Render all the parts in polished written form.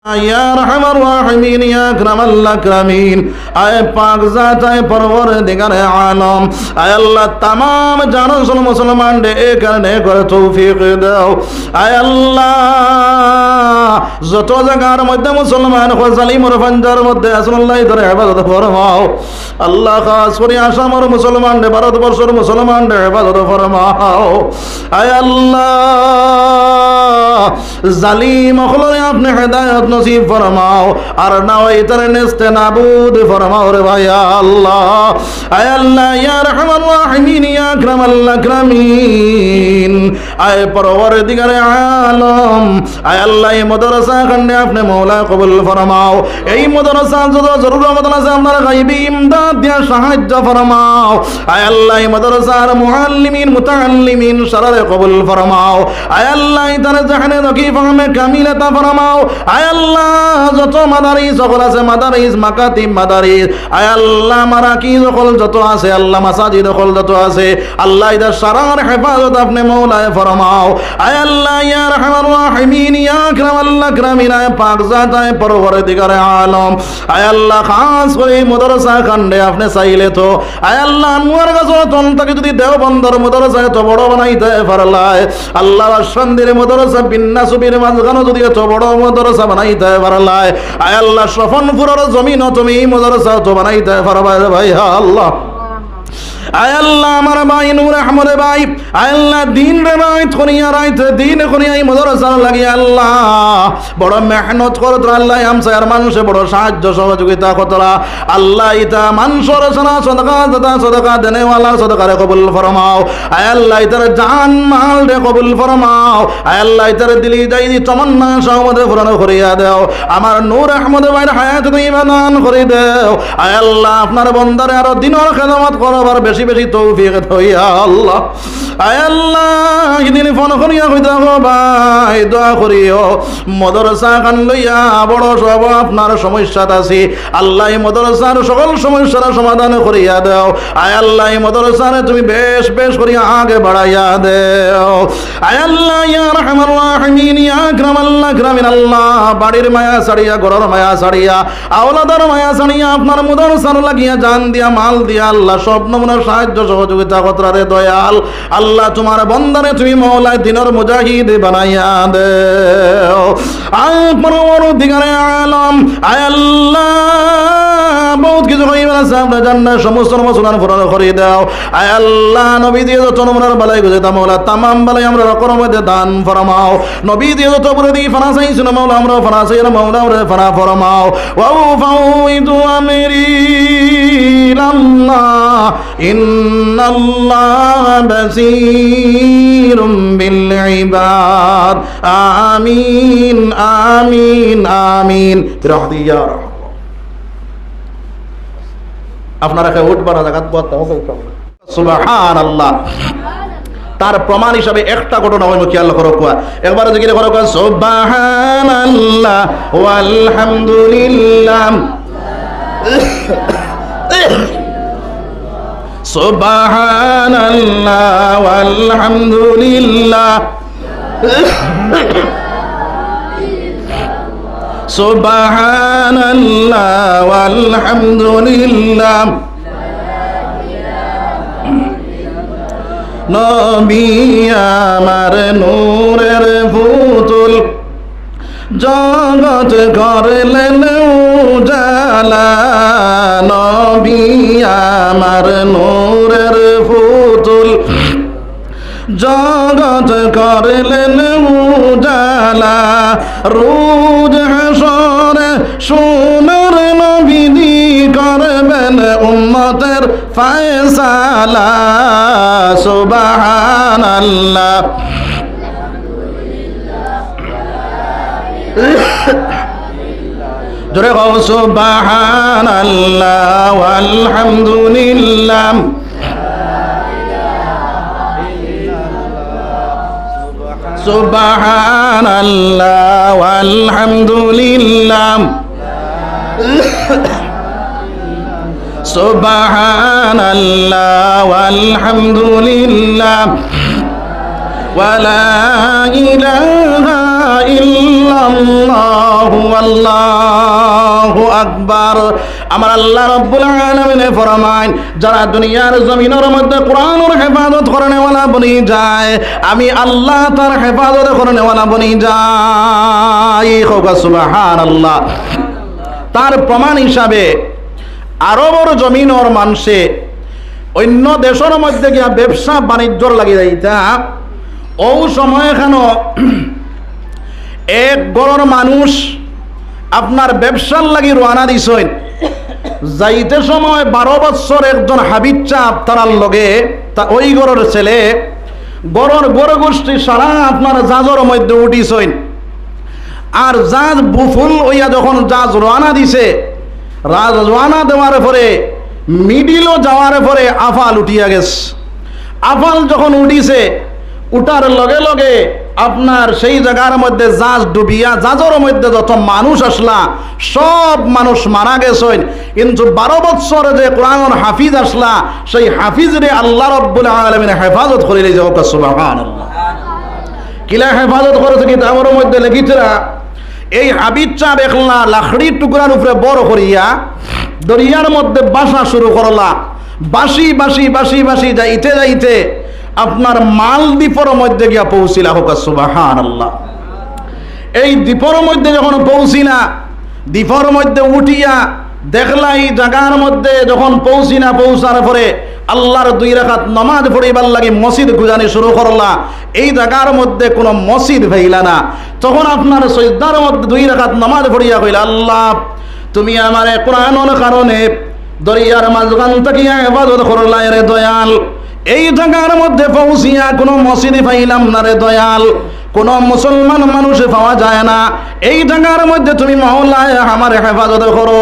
या रहमान राहिमीन या अकरमल अकरमीन आए पाक ज़ात आए परवरदिगार आलम आए अल्लाह तमाम जानो सुनो मुसलमान दे करने कर तौफीक दाओ आए अल्लाह যত জায়গার মধ্যে মুসলমান জালিম আর ফাঞ্জার মধ্যে আসল্লাহ ধরে ইবাদত ফরমাও আল্লাহ খাস করে আসামের মুসলমান দে ভারতবর্ষের মুসলমান দে ইবাদত ফরমাও আয় আল্লাহ জালিম হলরে আপনি হেদায়েত নসিব ফরমাও আর না ওই তরে নেস্তে নাবুদ ফরমাও রে ভাই আল্লাহ আয় আল্লাহ ইয়া রহমান রাহিমিন ইয়া আকরামাল আকরামিন আয় পরওয়ারদিগার আলম আয় আল্লাহ এই মাদ্রাসা খানে আপনি মওলা কবুল ফরমাও এই মাদ্রাসা যত জরুরত আছে আপনার গায়বী ইমদাদ দিয়া সাহায্য ফরমাও আয় আল্লাহ এই মাদ্রাসার মুআল্লিমিন মুতাআল্লিমিন শররে কবুল ফরমাও আয় আল্লাহ তার জাহানে নকি ফাহমে কামিল আতা ফরমাও আয় আল্লাহ যত মাদারিস সকল আছে মাদারিস মাকাতিব মাদারিস আয় আল্লাহ মারাকিজ সকল যত আছে আল্লাহ মাসাজিদ সকল যত আছে আল্লাহ ইদার শরর হেফাজত আপনি মওলা ফরমাও আয় আল্লাহ ইয়া রহমান রাহিমিন ইয়া আকরামাল আকরামিন আয় পাক জাত আয় পরওয়ারদিগার আলম আয় আল্লাহ খাস করে মাদ্রাসা খান্ডে আপনি চাইলে তো আয় আল্লাহ আনোয়ার গাছর তন থেকে যদি দেওবন্দর মাদ্রাসা এত বড় বানাইতে পারলাই আল্লাহ শান্তির মাদ্রাসা বিন্নাসুবির মাঝখানে যদি এত বড় মাদ্রাসা বানাইতে পারলাই আয় আল্লাহ সফনপুরের জমিন তুমি মাদ্রাসা তো বানাইতে পারবা ভাই আল্লাহ আয় আল্লাহ আমার ভাই নূর আহমদ ভাই আয় আল্লাহ দিন রে রাত করিয়া রাইতে দিন করিয়া এই মাদ্রাসা লাগিয়া আল্লাহ বড় মেহনত করে তো আল্লাহ আমসার মানুষে বড় সাহায্য সহযোগিতা কতরা আল্লাহ ইতা মানুষের সানা সদকা দেনে ওয়ালা সদকা রে কবুল ফরমাও আয় আল্লাহ ইতার জান মাল রে কবুল ফরমাও আয় আল্লাহ ইতার দিলি যাই দি তমন্না সহমতে পূরণ করিয়া দাও আমার নূর আহমদ ভাইয়ের হায়াত ইমান দান করে দাও আয় আল্লাহ আপনার বন্দারে আরো দিনের খেদমত করবার বেশি বেশি তৌফিক দাও ইয়া আল্লাহ আয় আল্লাহ ইদিন ফোন করিয়া কইতা গো ভাই দোয়া করিও মাদ্রাসা খান লইয়া বড় সব আপনার সমস্যা আছে আল্লাহ এই মাদ্রাসার সকল সমস্যার সমাধান করিয়া দাও আয় আল্লাহ এই মাদ্রাসারে তুমি বেশ বেশ করিয়া আগে বাড়াইয়া দাও আয় আল্লাহ ইয়া রহমান রাহিমিন ইয়া আকরামাল আকরামিন আল্লাহ বাড়ির মায়া ছাড়িয়া ঘরের মায়া ছাড়িয়া আওলাদের মায়া ছাড়িয়া আপনার মাদ্রাসার লাগিয়া জান দিয়া মাল দিয়া আল্লাহ সব নমুনা সাহায্য সহযোগিতা কতরারে দয়াল আল্লাহ তোমার বন্দারে তুমি মওলা দিনের মুজাহিদ বানাইয়া দেও আয় পরওয়ারদিগার আলম আয় আল্লাহ বহুত কিছু কইবার আছে আমরা জান্নাত সমস্ত মুসলমান পূরণ করে দাও আয় আল্লাহ নবী দিয়ে যত নমুনার বালাই গুজে তা মওলা तमाम বালাই আমরা রকমের মধ্যে দান ফরমাও নবী দিয়ে যত পুরো দি ফরাসাই শুনো মওলা আমরা ফরাসাই মওলা আমরা ফরা ফরমাও ওয়া ফাউইদু আমরি ইলাল্লাহ ইন্নাল্লাহ বাসীরুম বিল ইবাদ আমিন আমিন আমিন বিরহমতি ইয়া রাহমান আপনারা কে উঠবার জায়গাত বলতে হবে সুবহানাল্লাহ তার প্রমাণ হিসাবে একটা ঘটনা হইল খেয়াল করো কোয়া একবার জিকির করো কোয়া সুবহানাল্লাহ ওয়ালহামদুলিল্লাহ সুবহানাল্লাহ ওয়ালহামদুলিল্লাহ সুবহানাল্লাহ ওয়ালহামদুলিল্লাহ নবী আমার নূরের পুতুল জগৎ করলেন উজালা নবী আমার নূরের পুতুল জগৎ করলেন উজালা রোজ হাসরে সোনার নবী করবেন উম্মতের ফয়সালা সুবহানাল্লাহ জোরে কও সুবহানাল্লাহ ওয়ালহামদুলিল্লাহ সুবহানাল্লাহ ওয়ালহামদুলিল্লাহ সুবহানাল্লাহ ওয়ালহামদুলিল্লাহ ওয়া লা ইলাহা ইল্লাল্লাহু আল্লাহু আকবার। আমার আল্লাহ রাব্বুল আলামিন ফরমায়, যারা দুনিয়ার জমিনের মধ্যে কোরআনের হেফাজত করনেওয়ালা বনি যায়, আমি আল্লাহ তার হেফাজত করনেওয়ালা বনি যাই। সুবহানাল্লাহ। তার প্রমাণ হিসাবে আরবর জমিনের মানুষে অন্য দেশের মধ্যে গিয়া ব্যবসা বাণিজ্যর লাগি যাইতা, ও সময় এখানো এক গড়র মানুষ আপনার ব্যবসার লাগি রওনা দিছেন। যাইতে সময় 12 বছর একজন হাবিব চাপ তারার লগে, তা ওই গড়ের ছেলে গড়র গড় গোষ্ঠী সারা আপনার জাজর মধ্যে উঠিছেন। আর জাজ বুফুল হইয়া যখন জাজ রওনা দিছে, রওনা দেওয়ার পরে মিডিলও যাওয়ার পরে আফাল উঠিয়া গেছে। আফাল যখন উঠিছে, উঠার লগে লগে আপনার সেই জায়গার মধ্যে জাজ ডুবিয়া, জাজর মধ্যে যত মানুষ আসলা সব মানুষ মারা গেছেন। কিন্তু 12 বছর যে কোরআনের হাফিজ আসলা, সেই হাফিজরে আল্লাহ রাব্বুল আলামিন হেফাজত করে লই যাও। সুবহানাল্লাহ। কিলা হেফাজত করেছে কিতাবের মধ্যে লিখিতরা, এই হাবিব চাঁদ একলা লাকড়ির টুকরার উপরে বড় করিয়া দরিয়ার মধ্যে বাসা শুরু করলা। বাসি বাসি বাসি বাসি যাইতে যাইতে আপনার মালদ্বীপের মধ্যে গিয়া পৌঁছিলা। হোক সুবহানাল্লাহ। এই দ্বীপের মধ্যে যখন পৌঁছিনা, দ্বীপের মধ্যে উঠিয়া দেখলা এই জায়গার মধ্যে যখন পৌঁছিনা, পৌঁছার পরে আল্লাহর 2 রাকাত নামাজ পড়িবার লাগি মসজিদ খুঁজানি শুরু করলা। এই জায়গার মধ্যে কোনো মসজিদ ভাইলা না। তখন আপনার সজদার মধ্যে 2 রাকাত নামাজ পড়িয়া কইলা, আল্লাহ তুমি আমারে কোরআনের কারণে দরিয়ার মাঝখান থেকে ইবাদত করলা রে দয়াল। এই জায়গার মধ্যে পৌঁছিয়া কোনো মসজিদ পাইলাম না রে দয়াল, কোনো মুসলমান মানুষ পাওয়া যায় না। এই জায়গার মধ্যে তুমি মাওলা আমার হেফাজত করো।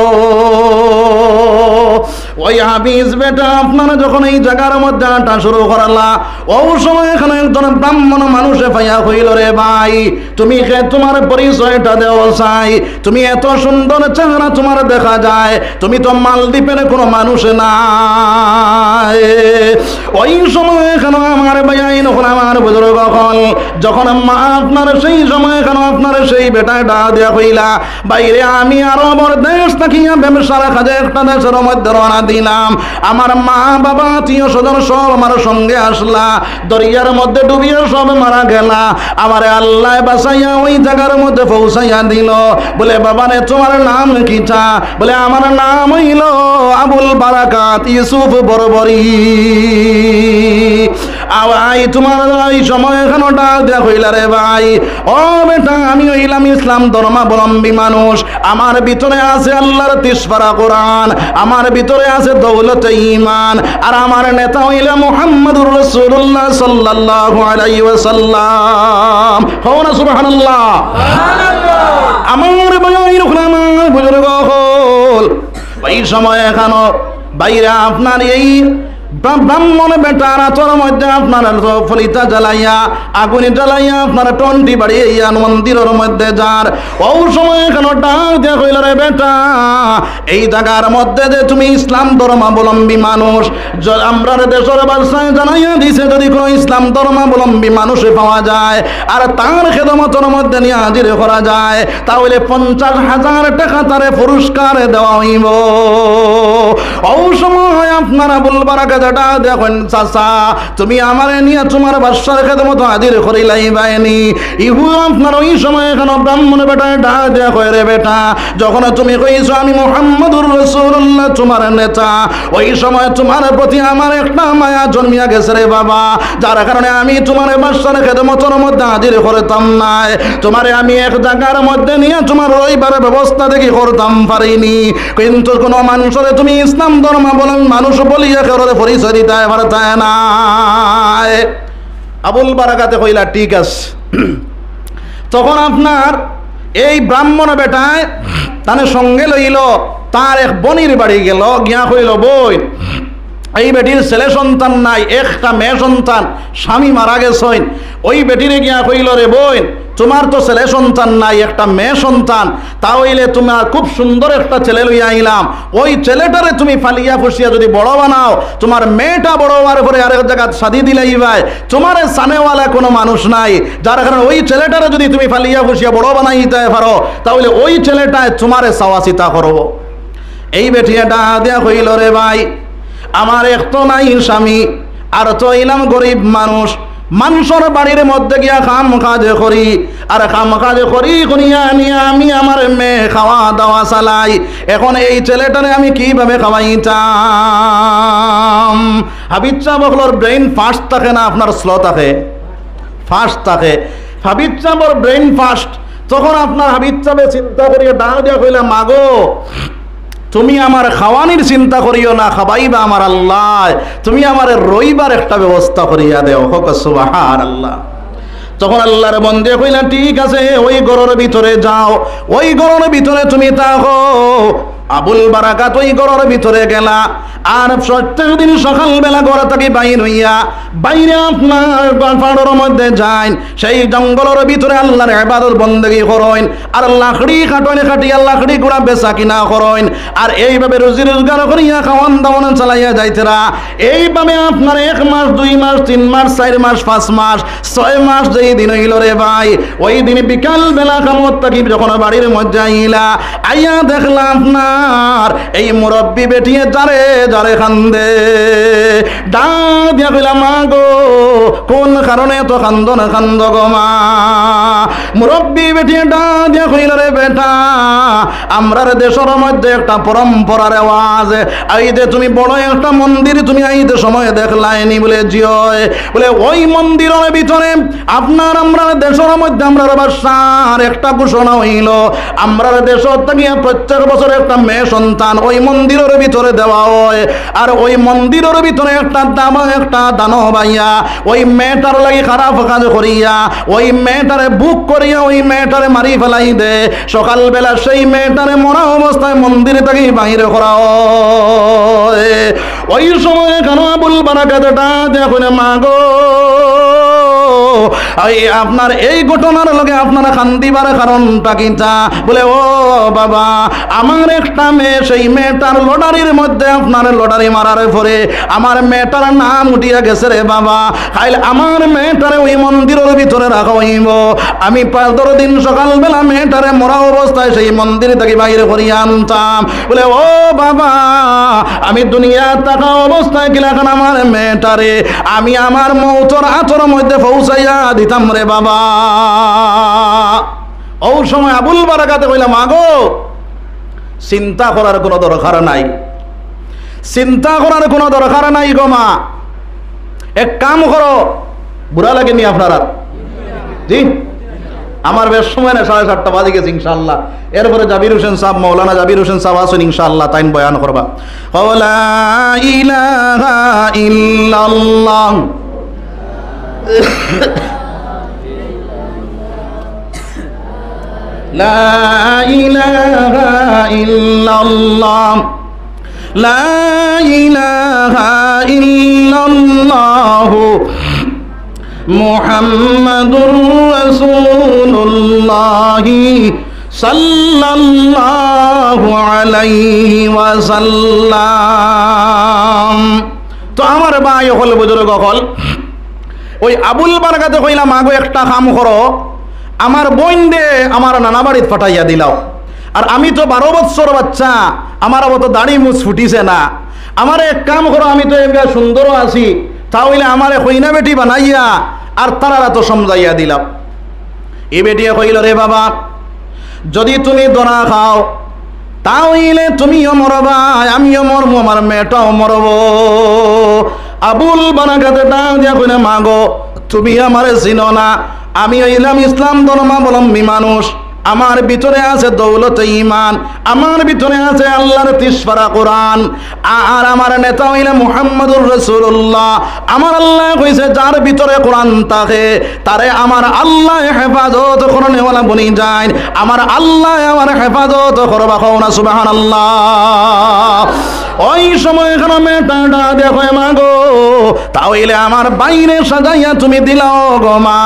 ওই হাফিজ বেটা আপনারা যখন এই জায়গার মধ্যে আটা শুরু করালা, ও সময় এখানে একজন ব্রাহ্মণ মানুষে পাইয়া হইল, রে ভাই তুমি তোমার পরিচয়টা দেওয়া চাই, তুমি এত সুন্দর চেহারা তোমার দেখা যায়, তুমি তো মালদ্বীপের কোনো মানুষ না। ওই সময় এখানে আমার ভাই নখন আমার বুজুর্গ হল, যখন মা আপনার সেই সময় এখানে আপনার সেই বেটায় ডা দেয়া হইলা, বাইরে আমি আরবর দেশ থাকিয়া ব্যবসার কাজে একটা দেশের মধ্যে রওনা দিলাম। আমার মা বাবা আত্মীয় স্বজন সব আমার সঙ্গে আসলা, দরিয়ার মধ্যে ডুবিয়ে সব মারা গেলা। আমারে আল্লাহ বাঁচাইয়া ওই জায়গার মধ্যে পৌঁছাইয়া দিল। বলে বাবা রে তোমার নাম কিটা? বলে আমার নাম হইল আবুল বারাকাত ইউসুফ বরবরি। আই তোমার এই সময় এখানে ডাক দেয়া হইলা, রে ভাই ও বেটা আমি হইলাম ইসলাম ধর্মাবলম্বী মানুষ। আমার ভিতরে আছে আল্লাহর 30 পারা কোরআন, আমার ভিতরে আছে দৌলতে ঈমান, আর আমার নেতা হইলা মুহাম্মদুর রাসূলুল্লাহ সাল্লাল্লাহু আলাইহি ওয়াসাল্লাম। হও না সুবহানাল্লাহ। আমার ভাই আমার বুজুর্গ হল, এই সময় এখানে বাইরে আপনার এই ব্রাহ্মণ বেটার আচর মধ্যে আপনার ফলিতা জ্বালাইয়া আগুনে জ্বালাইয়া আপনার টন্টি বাড়িয়া মন্দিরের মধ্যে যার। ও সময় এখানে ডাক দেয়া হইল, রে বেটা এই জায়গার মধ্যে যে তুমি ইসলাম ধর্মাবলম্বী মানুষ, আমরা দেশের বাদশাহ জানাইয়া দিছে যদি কোনো ইসলাম ধর্মাবলম্বী মানুষ পাওয়া যায় আর তার খেদমতের মধ্যে নিয়ে হাজির করা যায়, তাহলে 50,000 টাকা তারে পুরস্কার দেওয়া হইব। ও সময় আপনারা বলবার যেটা দেখেন চাচা তুমি আমারে নিয়ে তোমার বাদশার খেদমত হাজির করিলাই বাইনি। ইহু আপনার ওই সময় এখানে ব্রাহ্মণ বেটা ডাক দেয়া কয়, রে বেটা যখন তুমি কইছো আমি মুহাম্মদুর রাসূলুল্লাহ তোমার নেতা, ওই সময় তোমার প্রতি আমার একটা মায়া জন্মিয়া গেছে রে বাবা, যার কারণে আমি তোমার বাদশার খেদমতের মধ্যে হাজির করতাম না। তোমারে আমি এক জায়গার মধ্যে নিয়ে তোমার রইবার ব্যবস্থা দেখি করতাম পারিনি, কিন্তু কোনো মানুষের তুমি ইসলাম ধর্মাবলম্বী মানুষ বলিয়া কারোর পরিচয় দিতে পারতে না। আবুল বারাকাতে কইলা ঠিক আছে। তখন আপনার এই ব্রাহ্মণ বেটায় তার সঙ্গে লইল, তার এক বনির বাড়ি গেল, গিয়া কইল বই এই বেটির ছেলে সন্তান নাই, একটা মেয়ে সন্তান, স্বামী মারা গেছেন। ওই বেটিরে গিয়া কইল, রে বোন, তোমার তো ছেলে সন্তান নাই, একটা মেয়ে সন্তান, তাহলে তোমার খুব সুন্দর একটা ছেলে লইয়া আইলাম, ওই ছেলেটারে তুমি ফালিয়া ফুসিয়া যদি বড় বানাও, তোমার মেয়েটা বড় হওয়ার পরে আরেক জায়গা শাদি দিলেই ভাই, তোমার সানেওয়ালা কোনো মানুষ নাই, যার কারণে ওই ছেলেটারে যদি তুমি ফালিয়া ফুসিয়া বড় বানাইতে পারো, তাহলে ওই ছেলেটায় তোমারে সাওয়াসিতা করব। এই বেটিয়াটা দেয়া কইল, রে ভাই, আমার এক তো নাই স্বামী, আর তো ইলাম গরিব মানুষ, মানুষের বাড়ির মধ্যে গিয়া কাম কাজ করি, আর কাম কাজ করি করিয়া নিয়ে আমি আমার মেয়ে খাওয়া দাওয়া চালাই। এখন এই ছেলেটারে আমি কিভাবে খাওয়াইতাম? হাবিব সাহেবর ব্রেইন ফাস্ট থাকে না আপনার স্লো থাকে? ফাস্ট থাকে। হাবিব সাহেবর ব্রেইন ফাস্ট। তখন আপনার হাবিব সাহেব চিন্তা করিয়া ডাক দিয়া কইলা, মাগো তুমি আমার খাওয়ানির চিন্তা করিও না, খাবাইবা আমার আল্লাহ, তুমি আমার রইবার একটা ব্যবস্থা করিয়া দেও। হোক সুবহানাল্লাহ। তখন আল্লাহর বন্দে কইলা, ঠিক আছে, ওই ঘরের ভিতরে যাও, ওই ঘরের ভিতরে তুমি থাকো। আবুল বারাকাত ওই ঘরের ভিতরে গেলা, আর প্রত্যেক দিন সকালবেলা ঘর থেকে বাইর হইয়া বাইরে আপনার পাহাড়ের মধ্যে যাইন, সেই জঙ্গলের ভিতরে আল্লাহর ইবাদত বন্দেগী করেন, আর লাকড়ি কাটনে কাটিয়া লাকড়ি গুড়া বেচা কিনা করেন, আর এইভাবে রুজি রোজগার করিয়া খাওয়ান দাওয়ান চালাইয়া যাইতেরা। এইভাবে আপনার 1 মাস 2 মাস 3 মাস 4 মাস 5 মাস 6 মাস যেই দিন হইল রে ভাই, ওই দিন বিকাল বেলা কামত থাকি যখন বাড়ির মধ্যে আইলা, আইয়া দেখলাম আপনার এই মুরব্বী বেটিয়ে যারে যারে খান্দে। ডাক দিয়া কইলাম, মা গো, কোন কারণে তো কান্দ না কান্দ গো মা? মুরব্বী বেটিয়ে ডাক দিয়া কইল, রে বেটা, আমরার দেশের মধ্যে একটা পরম্পরা রেওয়াজ, এই যে তুমি বড় একটা মন্দির তুমি আইতে সময় দেখলাইনি বলে জিয়, বলে ওই মন্দিরের ভিতরে আপনার আমরা দেশের মধ্যে আমরা বাদশার একটা ঘোষণা হইল, আমরা দেশের থেকে প্রত্যেক বছর একটা মেয়ে সন্তান ওই মন্দিরের ভিতরে দেওয়া হয়, আর ওই মন্দিরের ভিতরে একটা দানব আইয়া ওই মেয়েটার লাগি খারাপ কাজ করিয়া ওই মেয়েটারে বুক করিয়া ওই মেয়েটারে মারি ফেলাই দে। সকালবেলা সেই মেয়েটারে মরা অবস্থায় মন্দির থেকে বাইরে করা হয়। ওই সময় কেন আবুল বারাকাতটা দেখুন, মা গো, আপনার এই ঘটনার লগে আপনারা কান্দিবার কারণটা কিটা? বলে, ও বাবা, আমার একটা মেয়ে, সেই মেয়েটার লটারির মধ্যে আপনার লটারি মারার পরে আমার মেয়েটার নাম উঠিয়া গেছে রে বাবা, খাইলে আমার মেয়েটারে ওই মন্দিরের ভিতরে রাখা হইব। আমি 15 দিন সকালবেলা মেয়েটারে মরা অবস্থায় সেই মন্দির থেকে বাইরে করিয়া আনতাম। বলে, ও বাবা, আমি দুনিয়া থাকা অবস্থায় কিলাখান আমার মেয়েটারে আমি আমার মৌতর আতর মধ্যে পৌঁছাইয়া দিতাম রে বাবা। ও সময় আবুল বারাকাতে কইলাম, মাগো, চিন্তা করার কোনো দরকার নাই, চিন্তা করার কোনো দরকার নাই গো মা, এক কাম করো। বুড়া লাগেনি আপনারা? জি, আমার বেশ সময় না, 7:30 বাজে গেছে ইনশাআল্লাহ। এরপরে জাবির হোসেন সাহেব, মৌলানা জাবির হোসেন সাহেব আসুন ইনশাআল্লাহ, তাইন বয়ান করবা। লা ইলাহা ইল্লাল্লাহ লা ইলাহা ইল্লাল্লাহ লা ইলাহা ইল্লাল্লাহ মুহাম্মাদুর রাসূলুল্লাহ সাল্লাল্লাহু আলাইহি ওয়াসাল্লাম। তো আমার ভাই হল, বুজুর্গ হল, ওই আবুল বারাকাতে কইলাম, মাগো একটা কাম করো, আমার বোন দে আমার নানা বাড়িতে পাঠাইয়া দিলাও। আর আমি তো 12 বছর বাচ্চা, আমার মতো দাড়ি মুছ ফুটিছে না, আমার এক কাম করো, আমি তো এবার সুন্দরও আছি, তাহলে আমার কইনা বেটি বানাইয়া আর তারা তো সমঝাইয়া দিলাম। এই বেটিয়ে কইল, রে বাবা, যদি তুমি দোনা খাও তাহলে তুমিও মরবা, আমিও মরবো, আমার মেয়েটাও মরব। আবুল বারাকাতে ডাক দিয়া কইলে, মাগো, তুমি আমারে চিনো না, আমি হইলাম ইসলাম ধর্মাবলম্বী মানুষ, আমার ভিতরে আছে দৌলতে ঈমান, আমার ভিতরে আছে আল্লাহর 30 পারা কোরআন, আর আমার নেতা হইলে মুহাম্মদুর রাসূলুল্লাহ। আমার আল্লাহ কইছে, যার ভিতরে কোরআন থাকে তারে আমার আল্লাহ হেফাজত করনেওয়ালা বনি যায়, আমার আল্লাহ আমার হেফাজত করবা, কও না সুবহানাল্লাহ। ওই সময় এখানে মেয়েটা দেখো মা গো, তাহলে আমার বাইরে সাজাইয়া তুমি দিলাও গো মা।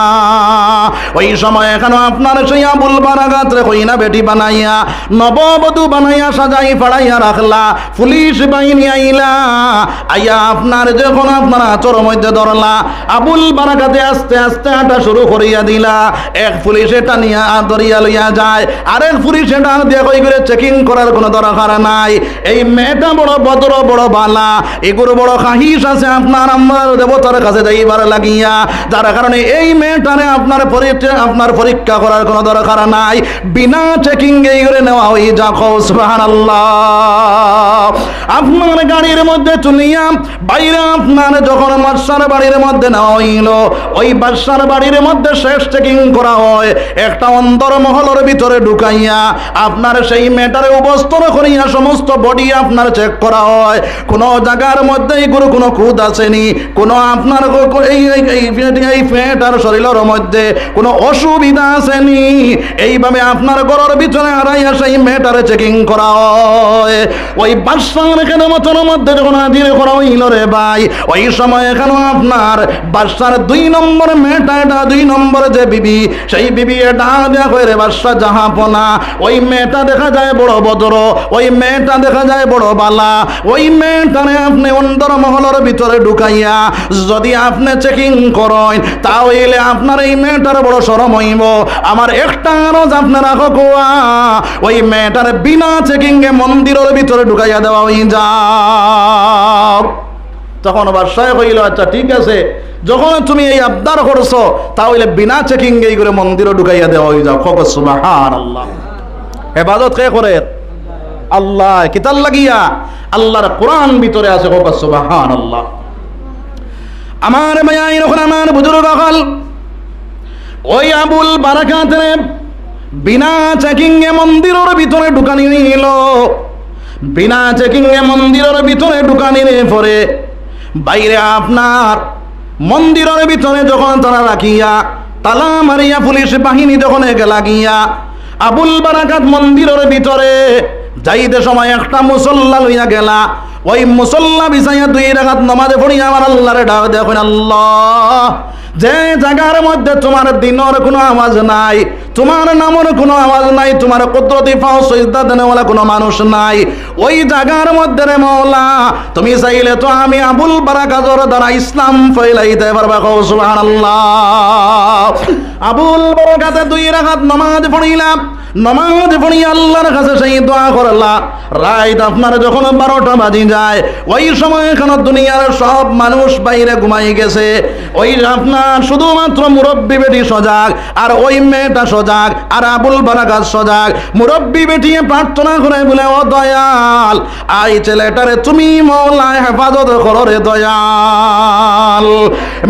ওই সময় এখানে আপনার সেই আবুল বারাকাত রে কইনা বেটি বানাইয়া নববধূ বানাইয়া সাজাই ফাড়াইয়া রাখলা। পুলিশ বাহিনী আইলা, আইয়া আপনার যখন আপনার আচর মধ্যে ধরলা, আবুল বারাকাতে আস্তে আস্তে হাঁটা শুরু করিয়া দিলা। এক পুলিশ এটা নিয়ে ধরিয়া লইয়া যায়, আরেক পুলিশ এটা দিয়ে কই করে চেকিং করার কোনো দরকার নাই। এই মেয়েটা বড় ভদ্র, বড় বালা, এগুলো বড় খাহিস আছে আপনার আমার দেবতার কাছে যাইবার লাগিয়া, যার কারণে এই মেয়েটারে আপনার পরীক্ষা করার কোনো দরকার নাই, বিনা চেকিং এই করে নেওয়া হয়ে যাও। সুবহানাল্লাহ। আপনার গাড়ির মধ্যে তুলিয়া বাইরে আপনার যখন বাদশার বাড়ির মধ্যে নেওয়া হইল, ওই বাদশার বাড়ির মধ্যে শেষ চেকিং করা হয়। একটা অন্দর মহলের ভিতরে ঢুকাইয়া আপনার সেই মেটারে উপস্তর করিয়া সমস্ত বডি আপনার চেক করা হয়। কোনো জায়গার মধ্যে এগুলো কোনো খুদ আসেনি, কোনো আপনার এই ফেটার শরীরের মধ্যে কোনো অসুবিধা আসেনি। এইভাবে আপনার ঘরের ভিতরে হারাইয়া সেই মেটারে চেকিং করা হয়। ওই বাদশার এখানে মতন মধ্যে যখন হাজির করা হইল রে ভাই, ওই সময় এখানে আপনার বাদশার 2 নম্বর মেয়েটা, এটা 2 নম্বর যে বিবি, সেই বিবি এটা দেখা করে বাদশা জাহাপনা। ওই মেয়েটা দেখা যায় বড় ভদ্র, ওই মেয়েটা দেখা যায় বড় বালা। ওই মেয়েটারে আপনি অন্দর মহলের ভিতরে ঢুকাইয়া যদি আপনি চেকিং করেন, তাহলে আপনার এই মেয়েটার বড় শরম হইব। আমার একটা আরজ আপনারা কোয়া, ওই মেয়েটার বিনা চেকিং এ মন্দিরের ভিতরে ঢুকাইয়া দেওয়া হয়ে যাও। তখন বাদশাহ কইল, আচ্ছা ঠিক আছে, যখন তুমি এই আবদার করছো তাহলে বিনা চেকিং এই করে মন্দিরে ঢুকাইয়া দেওয়া হয়ে যাও। খবর সুবহানাল্লাহ। ইবাদত কে করে? আল্লাহ। কিতাল লাগিয়া আল্লাহর কোরআন ভিতরে আছে। খবর সুবহানাল্লাহ। আমার মায়া এরকম আমার বুজুর্গ হল ওই আবুল বারাকাতের বিনা চেকিং এ মন্দিরের ভিতরে ঢুকানি নিল। বিনা চেকিং এ মন্দিরের ভিতরে ঢুকানি পরে বাইরে আপনার মন্দিরের ভিতরে যখন তারা রাখিয়া তালা মারিয়া পুলিশ বাহিনী যখন গেলা গিয়া আবুল বারাকাত মন্দিরের ভিতরে যাইতে সময় একটা মুসল্লা লইয়া গেলা। ওই মুসল্লা বিছাইয়া 2 রাকাত নামাজ পড়িয়া আমার আল্লাহরে ডাক দেখেন, আল্লাহ যে জায়গার মধ্যে তোমার দিনের কোনো আওয়াজ নাই, তোমার নামের কোনো আওয়াজ নাই, তোমার কুদরতি পাও সিজদা দেনেওয়ালা কোনো মানুষ নাই, ওই জায়গার মধ্যে রে মওলা তুমি চাইলে তো আমি আবুল বারাকাতের দ্বারা ইসলাম ফেলাইতে পারবা। সুবহানাল্লাহ। আবুল বারাকাতে 2 রাকাত নামাজ পড়িলাম, নামাজ পড়ি আল্লাহর কাছে সেই দোয়া করলা। রাত আপনার যখন 12টা বাজি যায়, ওই সময় এখানে দুনিয়ার সব মানুষ বাইরে ঘুমাই গেছে। ওই আপনার শুধুমাত্র মুরব্বী বেটি সজাগ, আর ওই মেয়েটা সজাগ, আর আবুল বারাকাত সজাগ। মুরব্বী বেটি প্রার্থনা করে বলে, ও দয়াল, আই ছেলেটারে তুমি মওলা হেফাজত করো রে দয়াল।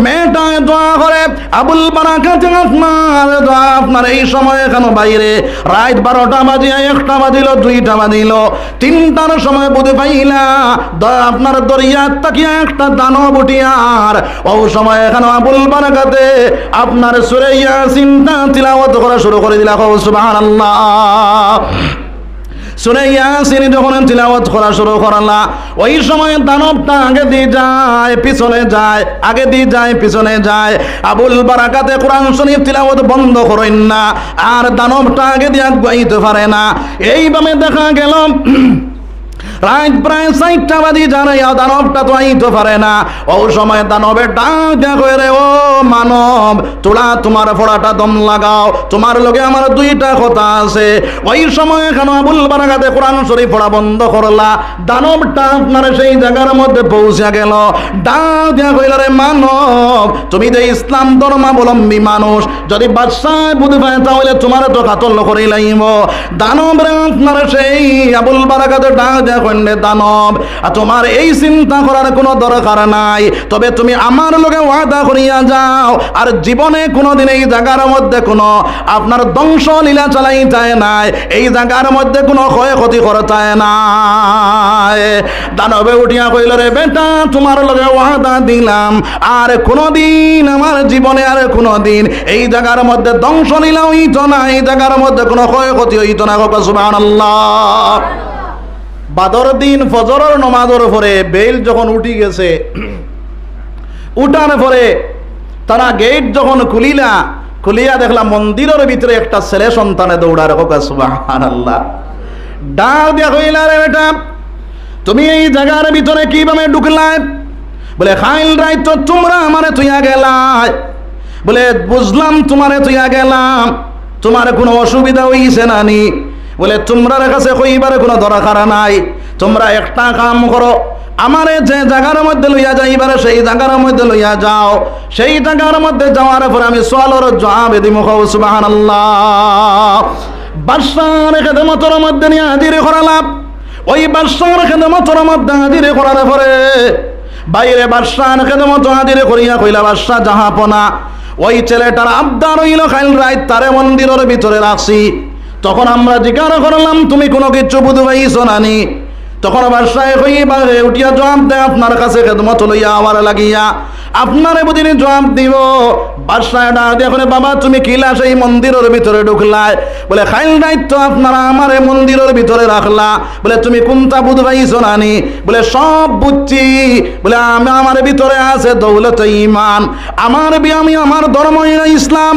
মেয়েটা দোয়া করে, আবুল বারাকাত আপনার এই সময় এখানে বাইরে রাত 12টা বাজিয়া 1টা বাজিল, 2টা বাজিল, 3টার সময় বুঝে পাইলা আপনার দরিয়া তাকিয়া একটা দানব উঠিয়ার। ও সময় এখানে আবুল বারাকাতে আপনার সূরা ইয়াসিন তিলাওয়াত করা শুরু করে দিলা। সুবহানাল্লাহ। সূরা ইয়াসিন যখন তিলাওয়াত করা শুরু করলা, ওই সময় দানবটা আগে দিয়ে যায় পিছনে যায়, আগে দিয়ে যায় পিছনে যায়। আবুল বারাকাতে কোরআন শরীফ তিলাওয়াত বন্ধ করেন না, আর দানবটা আগে দিয়ে গাইতে পারে না। এইভাবে দেখা গেল রাত প্রায় 4টা বাজি জানাই, দানবটা তো আইতে পারে না। ও সময় দানবের ডাক দেখো, রে ও মানব, তোরা তোমার ফোড়াটা দম লাগাও, তোমার লগে আমার 2টা কথা আছে। ওই সময় এখানে আবুল বারাকাতে কোরআন শরীফ পড়া বন্ধ করলা। দানবটা আপনার সেই জায়গার মধ্যে পৌঁছে গেল। ডাক দিয়া কইল, রে মানব, তুমি যে ইসলাম ধর্মাবলম্বী মানুষ, যদি বাদশাহ বুঝে পায় তাহলে তোমার তো কাতল করে লাইব। দানব রে আপনার সেই আবুল বারাকাতে ডাক দিয়া দানব, তোমার এই চিন্তা করার কোনো দরকার নাই, তবে তুমি আমার লগে ওয়াদা করিয়া যাও আর জীবনে কোনোদিন এই জায়গার মধ্যে কোনো আপনার ধ্বংস লীলা চালাই যায় নাই, এই জায়গার মধ্যে কোনো ক্ষয়ক্ষতি করতে নাই। দানবে উঠিয়া কইল, রে বেটা, তোমার লগে ওয়াদা দিলাম আর কোনোদিন আমার জীবনে আর কোনোদিন এই জায়গার মধ্যে ধ্বংস লীলা হইতো না, এই জায়গার মধ্যে কোনো ক্ষয়ক্ষতি হইতো না। সুবহানাল্লাহ। বাদর দিন ফজরের নমাজের পরে বেল যখন উঠি গেছে, উঠার পরে তারা গেট যখন খুলিয়া দেখলাম মন্দিরের ভিতরে একটা ছেলে সন্তানে দৌড়ার হোকা সুবহানাল্লাহ। ডাক দিয়া কইলা, রে বেটা তুমি এই জায়গার ভিতরে কিভাবে ঢুকলাই? বলে খাইল রাই তো তোমরা আমারে তুইয়া গেলাই, বলে বুঝলাম তোমারে তুইয়া গেলাম, তোমার কোনো অসুবিধা হইছে নানি? বলে তোমরা কাছে কইবার কোনো দরকার নাই, তোমরা একটা কাম করো, আমারে যে জায়গার মধ্যে লইয়া যাইবারে সেই জায়গার মধ্যে লইয়া যাও, সেই জায়গার মধ্যে যাওয়ার পরে আমি সোয়ালের জবাব দিম। সুবহানাল্লাহ। বাদশার খেদমতের মধ্যে নিয়ে হাজির করালাম। ওই বাদশার খেদমতের মধ্যে হাজির করার পরে বাইরে বাদশার খেদমত হাজির করিয়া কইলা, বাদশা জাহাপনা ওই ছেলেটার আবদার হইল খাইল রাত তারে মন্দিরের ভিতরে রাখছি। তখন আমরা জিজ্ঞাসা করলাম তুমি কোনো কিছু বুঝবাইছো নানি? তখন বাদশাহ কইবারে উঠিয়া জবাব দেয়, আপনার কাছে খেদমত লইয়া আবার লাগিয়া আপনারে বুঝিনি জবাব দিব। বাদশাহ ডাক দিয়া বলে, বাবা তুমি কিলা সেই মন্দিরের ভিতরে ঢুকলাই? বলে খাইল দায়িত্ব আপনারা আমারে মন্দিরের ভিতরে রাখলা, বলে তুমি কোনটা বুঝবাইছো নানি? বলে সব বুঝছি, বলে আমি আমার ভিতরে আছে দৌলত ঈমান, আমি আমার ধর্ম ইসলাম,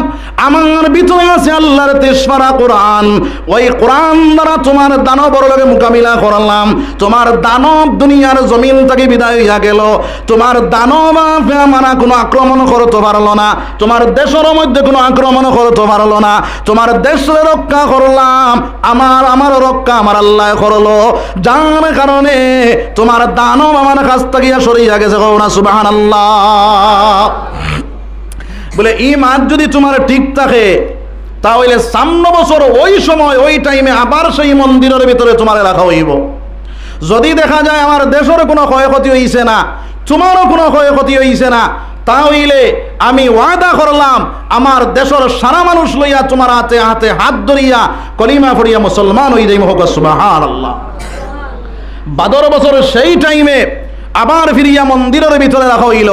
আমার ভিতরে আছে আল্লাহর 23 পারা কোরআন। ওই কোরআন দ্বারা তোমার দানবর লগে মোকাবিলা করলাম, তোমার দানব দুনিয়ার জমিন থেকে বিদায় হইয়া গেল, তোমার দানব আমার কোনো আক্রমণ করতে পারলো না, তোমার দেশের মধ্যে কোনো আক্রমণ করতে পারলো না, তোমার দেশের রক্ষা করলাম, আমার রক্ষা আমার আল্লাহ করলো, যার কারণে তোমার দানব আমার কাছ থেকে সরিয়া গেছে। সুবহানাল্লাহ। বলে ঈমান যদি তোমার ঠিক থাকে তাহলে ৫৬ বছর ওই সময় ওই টাইমে আবার সেই মন্দিরের ভিতরে তোমার রাখা হইব। যদি দেখা যায় আমার দেশের কোনো ক্ষয়ক্ষতি হইছে না, তোমারও কোনো ক্ষয়ক্ষতি হইছে না, তাহলে আমি ওয়াদা করলাম আমার দেশের সারা মানুষ লইয়া তোমার হাতে হাতে হাত ধরিয়া কলিমা পড়িয়া মুসলমান হই যাইব। সুবহানাল্লাহ। ১২ বছর সেই টাইমে আবার ফিরিয়া মন্দিরের ভিতরে রাখা হইল।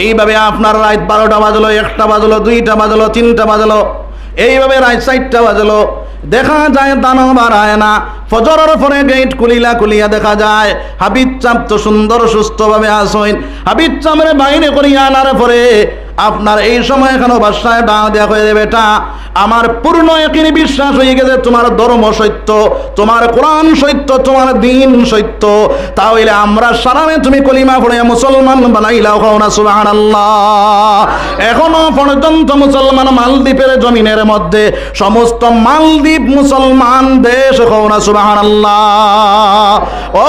এইভাবে আপনার রাত ১২টা বাজলো, ১টা বাজলো, ২টা বাজলো, ৩টা বাজলো, এইভাবে রাত ৪টা বাজলো, দেখা যায় দানব আর আয় না। ফজরের পরে গেট খুলিয়া দেখা যায় হাবিব চাপ তো সুন্দর সুস্থভাবে আসেন। হাবিব চাপের বাইরে করিয়া আনার পরে আপনার এই সময় এখানে বাদশায় ডাক দেয়া হয়ে যাবে, বেটা আমার পূর্ণ একই বিশ্বাস হয়ে গেছে তোমার ধর্ম সত্য, তোমার কোরআন সত্য, তোমার দিন সত্য, তাহলে আমরা সারামে তুমি কলিমা পড়ে মুসলমান বানাইলাও খাও না। সুবহানাল্লাহ। এখনো পর্যন্ত মুসলমান মালদ্বীপের জমিনের মধ্যে সমস্ত মালদ্বীপ মুসলমান দেশ খাও না। সুবহানাল্লাহ। ও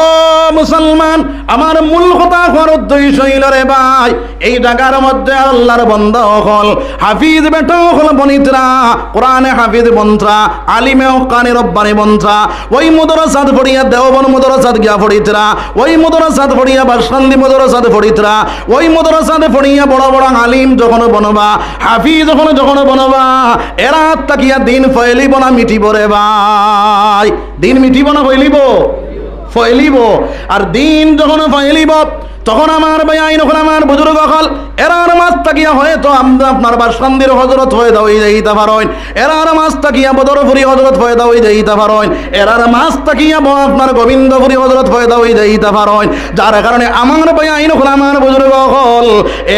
মুসলমান, আমার মূল কথা হওয়ার উদ্দেশ্য হইল রে ভাই, এই জায়গার মধ্যে আল্লাহর বন্দা হল, হাফিজ বেটা হল, বনিতরা কোরআনে হাফিজ বন্ত্রা, আলিমে কানে রব্বানি বন্ত্রা, ওই মুদরাসাত পড়িয়া দেওবন মুদরাসাত গিয়া পড়িতরা, ওই মুদরাসাত পড়িয়া বাসকান্দি মুদরাসাত পড়িতরা, ওই মুদরাসাত পড়িয়া বড় বড় আলিম যখন বনবা, হাফিজ যখন বনবা, এরা তাকিয়া দিন ফয়লিব না মিটিব রে ভাই? দিন মিটিব না ফয়লিব। আর দিন যখন ফয়লিব তখন আমার ভাই আইন আমার বুজুর্গ হল এরার মাছ তাকিয়া হয়তো আপনার বাসকান্দির হজরত হয়ে দাও যাইতে পারেন, এরার মাছ তাকিয়া বদরপুরি হজরত হয়ে দাও যাইতে পারেন, এরার মাছ তাকিয়া আপনার গোবিন্দপুরি হজরত হয়ে দাও যাইতে পারেন। যার কারণে আমার ভাই আইন আমার বুজুর্গ হল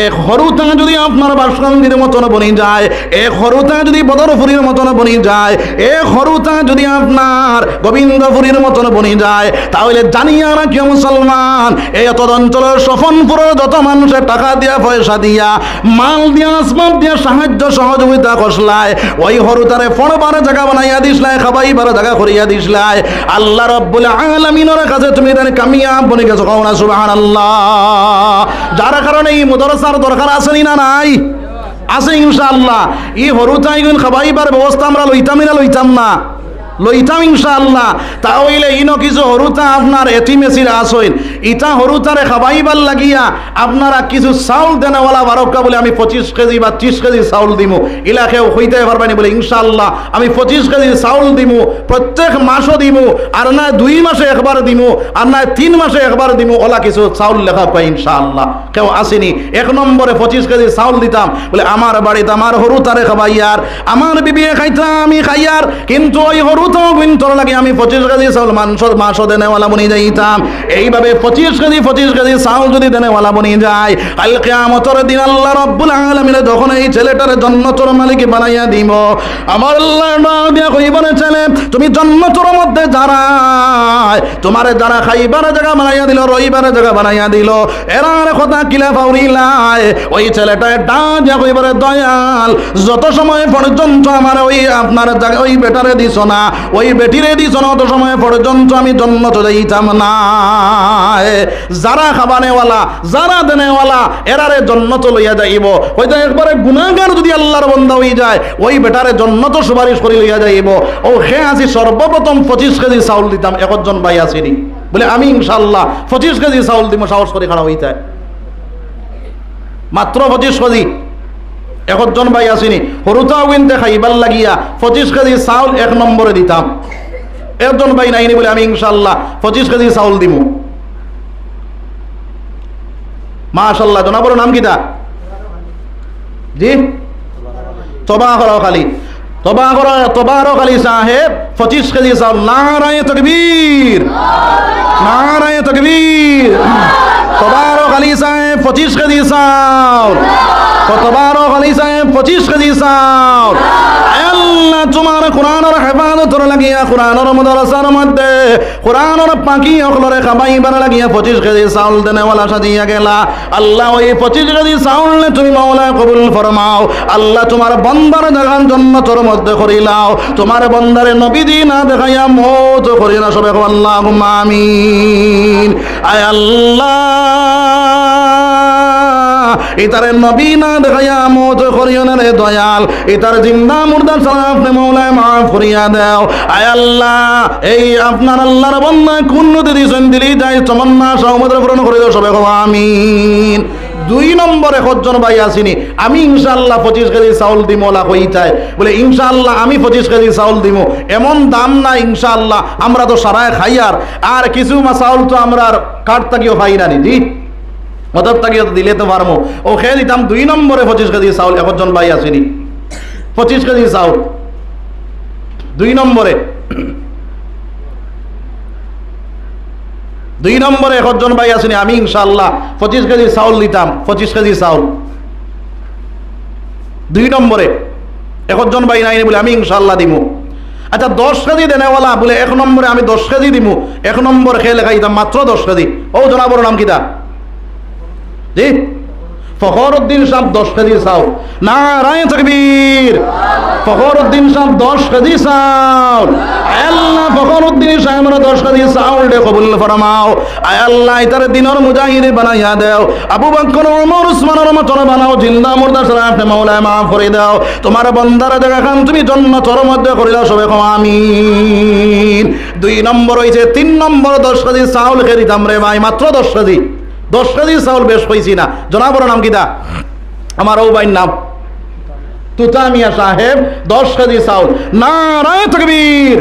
এক হরুতা যদি আপনার বাসকান্দির মতন বনি যায়, এক হরুতা যদি বদরপুরির মতন বনি যায়, এক হরুতা যদি আপনার গোবিন্দপুরীর মতন বনি যায়, তাহলে জানিয়া রাখি মুসলমান এই এত অঞ্চল সফনপুরের যত মানুষের টাকা দিয়া পয়সা দিয়া মাল দিয়া আসবাব দিয়া সাহায্য সহযোগিতা করছলায়, ওই হরুতারে ফড়বার জায়গা বানাইয়া দিসলায়, খাবাইবার জায়গা করিয়া দিসলায়, আল্লাহ রব্বুল আলামিনের কাছে তুমি তার কামিয়াব বনে গেছো। কও না সুবহানাল্লাহ। যার কারণে এই মাদ্রাসার দরকার আছে না নাই? আছে ইনশাআল্লাহ। এই হরুতাই গুণ খাবাইবার ব্যবস্থা আমরা লইতাম না লইতাম ইনশাআল্লাহ। তাহলে ইনো কিছু হরুতা আপনার এটিমেসির আসইন, ইটা হরুতারে খাবাইবার লাগিয়া আপনারা কিছু চাউল দেনাওয়ালা বারকা বলে আমি 25 কেজি বা 30 কেজি চাউল দিমু, ইলাকেও হইতে পারবানি বলে ইনশাআল্লাহ আমি 25 কেজি চাউল দিমু, প্রত্যেক মাসও দিমু, আর না 2 মাসে একবার দিমু, আর না 3 মাসে একবার দিমু, ওলা কিছু চাউল লেখা পাই ইনশাআল্লাহ। কেউ আসেনি 1 নম্বরে 25 কেজি চাউল দিতাম বলে আমার বাড়িতে আমার হরুতারে খাবাইয়ার, আমার বিবিয়ে খাইতাম আমি খাইয়ার, কিন্তু ওই হরু হরুতাও বিন্তর লাগে আমি 25 কেজি চাউল মাংস দেনেওয়ালা বনি যাইতাম। এইভাবে 25 কেজি চাউল যদি দেনেওয়ালা বনি যায়, কাল কিয়ামতের দিন আল্লাহ রাব্বুল আলামিন যখন এই ছেলেটার জান্নাতের মালিক বানাইয়া দিব, আমার আল্লাহ ডাক দিয়া কইবেন, ছেলে তুমি জান্নাতের মধ্যে যারা তোমারে যারা খাইবার জায়গা বানাইয়া দিল, রইবার জায়গা বানাইয়া দিল, এরার কথা কিলা পাউরিলাই। ওই ছেলেটা ডাক দিয়া কইবারে, দয়াল যত সময় পর্যন্ত আমার ওই আপনার ওই বেটারে দিছ না, ওই বেটিরে দিছ না, অত সময় পর্যন্ত আমি জান্নাতে যাইতাম না। যারা খাবানেওয়ালা যারা দেনেওয়ালা এরারে জান্নাতে লইয়া যাইব। হয়তো একবারে গুনাহগার যদি আল্লাহর বান্দা হয়ে যায়, ওই বেটারে জান্নাতে সুপারিশ করে লইয়া যাইব। ও সে আসি সর্বপ্রথম 25 কেজি চাউল দিতাম। একজন ভাই আসেনি বলে আমি ইনশাআল্লাহ 25 কেজি চাউল দিব, সাহস করে খাড়া হইতে মাত্র 25 কেজি। একজন ভাই আসেনি হরুতাও কিনতে খাইবার লাগিয়া 25 কেজি চাউল 1 নম্বরে দিতাম। একজন ভাই নাইনি বলে আমি ইনশাআল্লাহ 25 কেজি চাউল দিব। মাশাআল্লাহ। জনাবর নাম কিটা? জি তবারক আলী সাহেব 25 কেজি চাউল। নারায়ে তাকবীর, নারায়ে তাকবীর। তবারক আলী সাহেব 25 কেজি চাউল। তবারক আলী সাহেব 25 কেজি চাউল। আল্লাহ তোমার কোরআনের হেফাজতর লাগিয়া, কোরআনের মাদ্রাসার মধ্যে কোরআনের পাখি অকলরে খাবাইবার লাগিয়া 25 কেজি চাউল দেনেওয়ালা সাজিয়া গেলা। আল্লাহ ওই 25 কেজি চাউল তুমি মাওলা কবুল ফরমাও। আল্লাহ তোমার বান্দার দেখান জান্নাতের মধ্যে করিলাও। তোমার বান্দারে নবীজি না দেখাইয়া মওত করি না। সবাই আল্লাহুম্মা আমিন। আয় আল্লাহ ইতারে নবী না দেখাইয়া মওত করিও না রে দয়াল। ইতার জিন্দা মুর্দা সারা আপনি মাওলায় মাফ করিয়া দাও। আয় আল্লাহ এই আপনার আল্লাহর বান্দা কোন নদী দিছেন দিলি যাই তমন্না সহমতের পূরণ করে দাও। সবাই আমিন। 2 নম্বরে একজন ভাই আসিনি আমি ইনশাআল্লাহ 25 কেজি চাউল দিমলা কইতায় বলে ইনশাআল্লাহ আমি 25 কেজি চাউল দিব। এমন দাম না ইনশাআল্লাহ, আমরা তো সারায় খাই আর কিছু চাউল তো আমরা কাঠ থাকিও খাই না নি মদত থাকিও দিলে তো পারবো। ও খেয়ে দিতাম 2 নম্বরে 25 কেজি চাউল। একজন ভাই আসেনি 25 কেজি চাউল 2 নম্বরে। 2 নম্বরে একজন ভাই আসেনি আমি ইনশাআল্লাহ 25 কেজি চাউল দিতাম। 25 কেজি চাউল 2 নম্বরে। একজন ভাই নাই বলে আমি ইনশাআল্লাহ দিব। আচ্ছা 10 কেজি দেনেওয়ালা বলে 1 নম্বরে আমি 10 কেজি দিব। 1 নম্বর খেয়ে লেখা দিতাম মাত্র 10 কেজি। ও জনাবর নাম কিটা? জি ফখরউদ্দিন সাহেব 10 কেজি চাউল। নারায়ে তাকবীর। ফখরউদ্দিন সাহেব 10 কেজি চাউল। আল্লাহ ফখরউদ্দিন সাহেব 10 কেজি চাউল দে কবুল ফরমাও। আয় আল্লাহ ইতারে দিনের মুজাহিদ বানাইয়া দাও। আবু বকর ওমর উসমানের মতন বানাও। জিন্দা মুর্দা সারা আপনি মাওলায় মাফ করে দাও। তোমার বান্দার জায়গা খান তুমি জান্নাতের মধ্যে করিলা। সবাই আমিন। 2 নম্বর হইছে। 3 নম্বর 10 কেজি চাউল খেয়ে দিতাম রে ভাই, মাত্র 10 কেজি। 10 কেজি চাউল বেশ হয়েছি না। জনাবর নাম কিটা? আমার ও ভাইয়ের নাম তুতামিয়া সাহেব 10 কেজি চাউল। নারায়ে তাকবীর।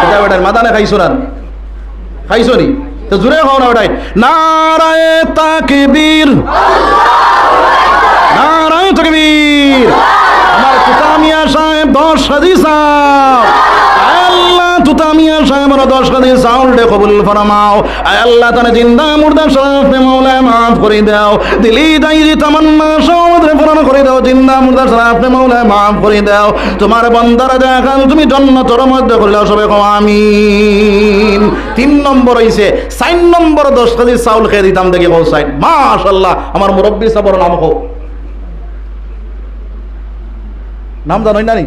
এটা বেটার মাদানে খাইছো না? খাইছো নি? তো জুড়ে খাও না বেটাই। নারায়ে তাকবীর, নারায়ে তাকবীর। আমার তুতামিয়া সাহেব 10 কেজি চাউল। আল্লাহ তুতামিয়া সাহেব 10 কেজি চাউল দে কবুল ফরমাও। আয় আল্লাহ তানে জিন্দা মুর্দা শরফ মাওলায় মাফ করে দাও। দিলি দাইরি তামান্না সওদরে পূরণ করে দাও। জিন্দা মুর্দা শরফ মাওলায় মাফ করে দাও। তোমার বান্দারা দেখান তুমি জান্নাতের মধ্যে করিলাও। সবাই আমিন। 3 নম্বর হইছে। 4 নম্বর 10 কেজি চাউল খেয়ে দিতাম দেখি কও সাইড। মাশাআল্লাহ। আমার মুরব্বি সাবর নাম কও। নাম জানোই না নি?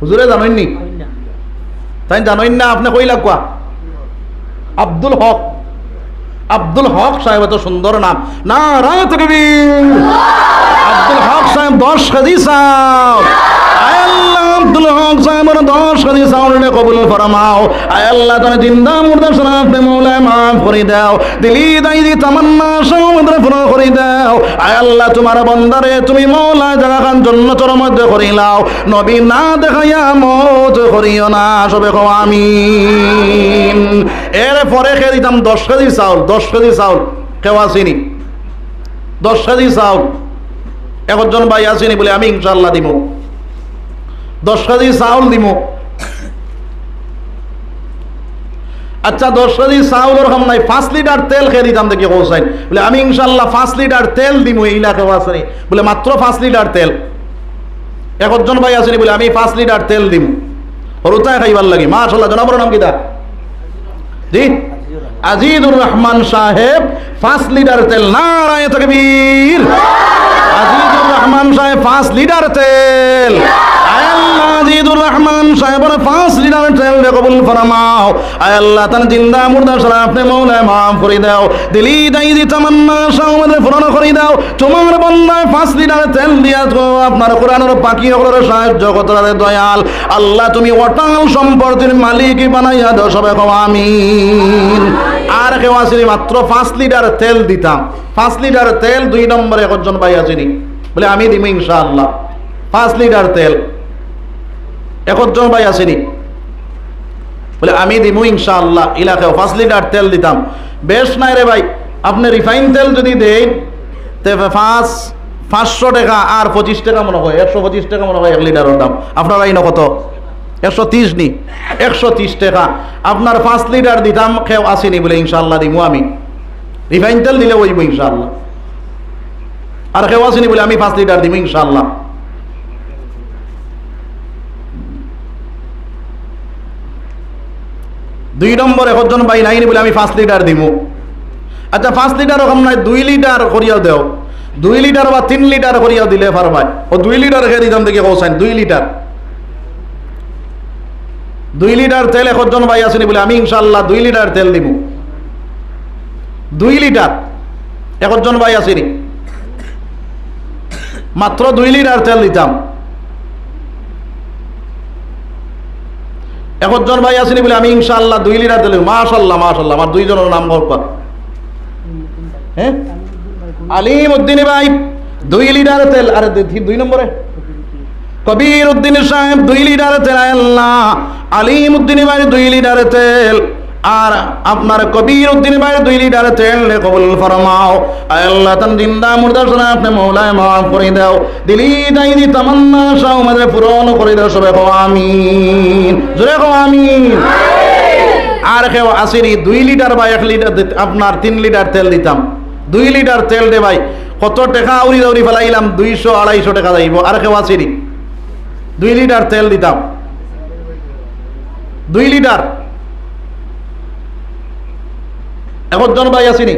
হুজুরে জানোই নি? তাই জানোই না? আপনি কই লাগবা? আব্দুল হক। আব্দুল হক সাহেব এত সুন্দর নাম। নারায়ে তাকবীর। আব্দুল হক সাহেব 10 কেজি চাউল। আয় আল্লাহ আব্দুল হক সাহেব 10 কেজি চাউল কবুল ফরমাও। আয় আল্লাহ তুমি জিন্দা মুর্দা শরফ মাওলায় মাফ করে দাও। দিলি দাইরি তামান্না সওদরে পূরণ করে দাও। আয় আল্লাহ তোমার বান্দারে তুমি মাওলা জায়গা খান জান্নাতের মধ্যে করিলাও। নবী না দেখাইয়া মওত করিও না। সবে কও আমিন। এর পরে খেয়ে দিতাম 10 কেজি চাউল। 10 কেজি চাউল কেউ আসেনি? 10 কেজি চাউল। একজন ভাই আসেনি বলে আমি ইনশাআল্লাহ দিব। 10 কেজি চাউল দিমু। আচ্ছা 10 কেজি চাউলের কাম নাই, 5 লিটার তেল খেয়ে দিতাম দেখি কৌসাইন। বলে আমি ইনশাল্লাহ 5 লিটার তেল দিমু। এই এলাকা আসেনি বলে মাত্র 5 লিটার তেল। একজন ভাই আসেনি বলে আমি 5 লিটার তেল দিমু। হরুতায় খাইবার লাগি মাশাআল্লাহ। জনাবর নাম কিতা? জি আজিজুর রহমান সাহেব 5 লিটার তেল। নারায়ে তাকবীর। আজিজুর রহমান সাহেব 5 লিটার তেল। আল্লাহ আজিজুর রহমান সাহেবের 5 লিটার তেল কবুল ফরমাও। আল্লাহ তান জিন্দা মুর্দা সারা আপনি মৌলা মাফ করে দাও। দিলি দাইদি তামান্না সাউমদের পূরণ করে দাও। তোমার বান্দায় 5 লিটার তেল দিয়া তো আপনার কোরআনের পাখি হলোর সাহায্য করতে দয়াল আল্লাহ তুমি অটাল সম্পদের মালিক বানাইয়া দাও। সবাই কও আমিন। আর কেউ আসেনি মাত্র 5 লিটার তেল দিতাম। 5 লিটার তেল 2 নম্বরে একজন ভাই আসেনি বলে আমি দিব ইনশাআল্লাহ 5 লিটার তেল। একজন ভাই আসেনি বলে আমি দিব ইনশাআল্লাহ ইলাকায় 5 লিটার তেল দিতাম। বেশ নাই রে ভাই, আপনি রিফাইন তেল যদি দেন তে 500 টাকা আর 25 টাকা মনে হয়, 125 টাকা মনে হয় 1 লিটারের দাম। আপনার আইন কত? 130 নি 130 টাকা। আপনার 5 লিটার দিতাম, কেউ আসেনি বলে ইনশাআল্লাহ দিমু আমি। রিফাইন তেল দিলে ওইব ইনশাআল্লাহ। আর কেউ আসেনি বলে আমি 5 লিটার দিব ইনশাআল্লাহ। দুই নম্বর একজন ভাই নাইনি বলে আমি 5 লিটার দিব। আচ্ছা 5 লিটার ওরকম নাই, 2 লিটার করিয়াও দেও। 2 লিটার বা 3 লিটার করিয়াও দিলে পারবাই। ও 2 লিটার খেয়ে দিতাম দেখি কৌসাইন 2 লিটার। 2 লিটার তেল একজন ভাই আসেনি বলে আমি ইনশাআল্লাহ 2 লিটার তেল দিব। 2 লিটার একজন ভাই আসেনি মাত্র 2 লিটার তেল দিতাম। একজন ভাই আসেনি বলে আমি ইনশাআল্লাহ 2 লিটার তেল। মাশাআল্লাহ মাশাআল্লাহ। আমার 2 জনের নাম বলবা। হ্যাঁ আলিম উদ্দিন ভাই 2 লিটার তেল। আর 2 নম্বরে কবির উদ্দিন সাহেব 2 লিটার তেল। আল্লাহ আলিম উদ্দিন ভাই 2 লিটার তেল। আর আপনার কবির উদ্দিন ভাই 2 লিটার তেল কবুল ফরমাও। আল্লাহ তান জিন্দা মুর্দা সারা আপনি মৌলায় মাফ করে দাও। দিলি দাইদি তামান্না সব আমাদের পূরণ করে দাও। সবাই কও আমিন। জোরে কও আমিন। আর কেউ আসেনি 2 লিটার বা 1 লিটার আপনার 3 লিটার তেল দিতাম। 2 লিটার তেল দে ভাই কত টাকা উড়ি দৌড়ি ফেলাইলাম, 200-250 টাকা যাইব। আর কেউ আসেনি 2 লিটার তেল দিতাম। 2 লিটার একজন ভাই আসেনি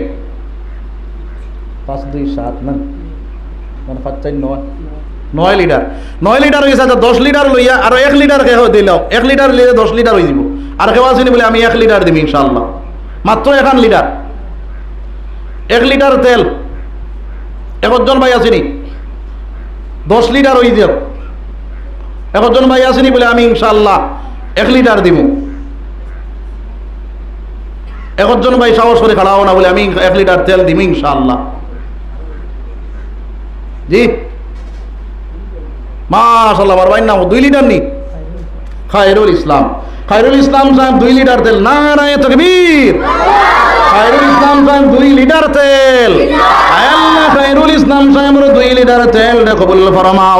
5 2 7 না 5 4 9 লিটার। 9 লিটার হয়েছে। 10 লিটার লইয়া আর 1 লিটার খেয়ে দিল। 1 লিটার লিয়ে 10 লিটার হয়ে যাব। আর কেউ আসেনি বলে আমি 1 লিটার দিব ইনশাআল্লাহ। মাত্র 1 লিটার 1 লিটার তেল একজন ভাই আসেনি 10 লিটার হয়ে যাব। একজন ভাই আসেনি বলে আমি ইনশাআল্লাহ 1 লিটার দিব। একজন ভাই সাহস করে খাড়াও না বলে আমি 1 লিটার তেল দিব ইনশাআল্লাহ। জি মাশাআল্লাহ। আমার ভাইয়ের নাম 2 লিটার নি খায়রুল ইসলাম। খায়রুল ইসলাম সাহেব 2 লিটার তেল। নারায়ে তাকবীর। খায়রুল ইসলাম সাহেব 2 লিটার তেল। আল্লাহ খায়রুল ইসলাম সাহেবের 2 লিটার তেল কবুল ফরমাও।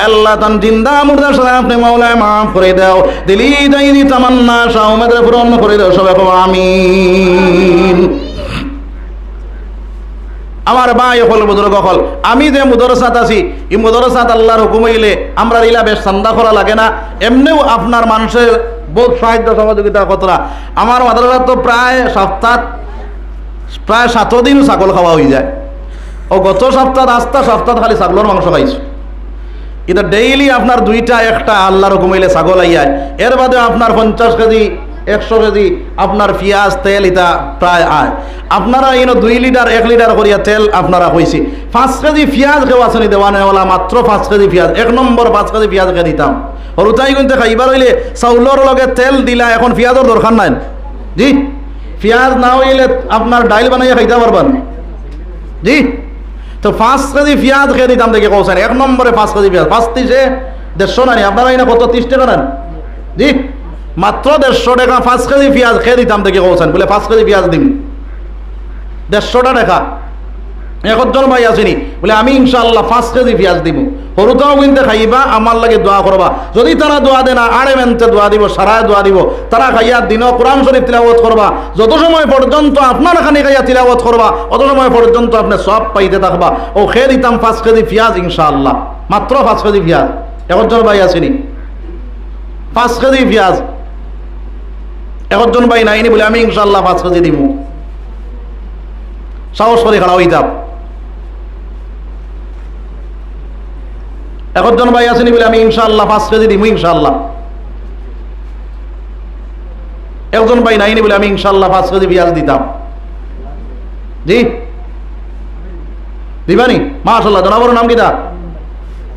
আল্লাহ তান জিন্দা মুর্দা সারা আপনি মৌলায় মাফ করে দাও। দিলি দাইদি তামান্না সব আমাদের পূরণ করে দাও। সবাই কও আমিন। আমার ভাই হল বুজুর্গ হল, আমি যে মুদরসাত আছি এই মুদরসাত আল্লাহর হুকুম হইলে আমরা ইলা বেশ চান্দা করা লাগে না। এমনিও আপনার মানুষের বহুত সাহায্য সহযোগিতা কতটা। আমার মাদ্রাসা তো প্রায় 7 দিন ছাগল খাওয়া হয়ে যায়। ও গত সপ্তাহ আস্তা সপ্তাহ খালি ছাগলের মাংস খাইছো। কিন্তু ডেইলি আপনার 2টা 1টা আল্লাহর হুকুম হইলে ছাগল আইয়ায়। এর বাদে আপনার 50 কেজি 100 কেজি আপনার পেঁয়াজ তেল ইটা প্রায় আয়। আপনারা 2 লিটার 1 লিটার করিয়া তেল আপনারা হয়েছি। 5 কেজি পেঁয়াজ কেউ আসেনি দেওয়ানেওয়ালা মাত্র 5 কেজি পেঁয়াজ। 1 নম্বর 5 কেজি পেঁয়াজ খেয়ে দিতাম। হরুতাই কিন্তু খাইবার হইলে চাউলের লগে তেল দিলা, এখন পেঁয়াজের দরকার নাই। জি পেঁয়াজ না হইলে আপনার ডাইল বানাইয়া খাইতে পারবেন। জি তো 5 কেজি পেঁয়াজ খেয়ে দিতাম দেখে কৌছেন। 1 নম্বরে 5 কেজি পেঁয়াজ 5 30 150 নানি। আপনারা না কত 30 টাকা নেন? জি মাত্র 150 টাকা 5 কেজি পেঁয়াজ খেয়ে দিতাম দেখে কৌছেন। বলে 5 কেজি পেঁয়াজ দিন 150 টাকা। একজন ভাই আসেনি বলে আমি ইনশাআল্লাহ 5 কেজি পেঁয়াজ দিব, সরুতাও কিন্তু খাইবা, আমার লাগে দোয়া করবা। যদি তারা দোয়া দেয় না, আড়ে মেনতে দোয়া দিব, সারায় দোয়া দিব, তারা খাইয়া দিন কোরআন শরীফ তিলাওয়াত করবা। যত সময় পর্যন্ত আপনার এখানে খাইয়া তিলাওয়াত করবা, অত সময় পর্যন্ত আপনি সব পাইতে থাকবা। ও খেয়ে দিতাম 5 কেজি পেঁয়াজ ইনশাআল্লাহ, মাত্র 5 কেজি পেঁয়াজ। একজন ভাই আসেনি 5 কেজি পেঁয়াজ, একজন ভাই নাইনি বলে আমি ইনশাআল্লাহ 5 কেজি দিব। সাহস করে খাড়া হইতাম। একজন ভাই আসেনি বলে আমি ইনশাআল্লাহ 5 কেজি দিব ইনশাআল্লাহ। একজন ভাই নাইনি বলে আমি ইনশাআল্লাহ 5 কেজি পেঁয়াজ দিতাম। জি দিবানি? মাশাআল্লাহ। জনাবর নাম কিটা?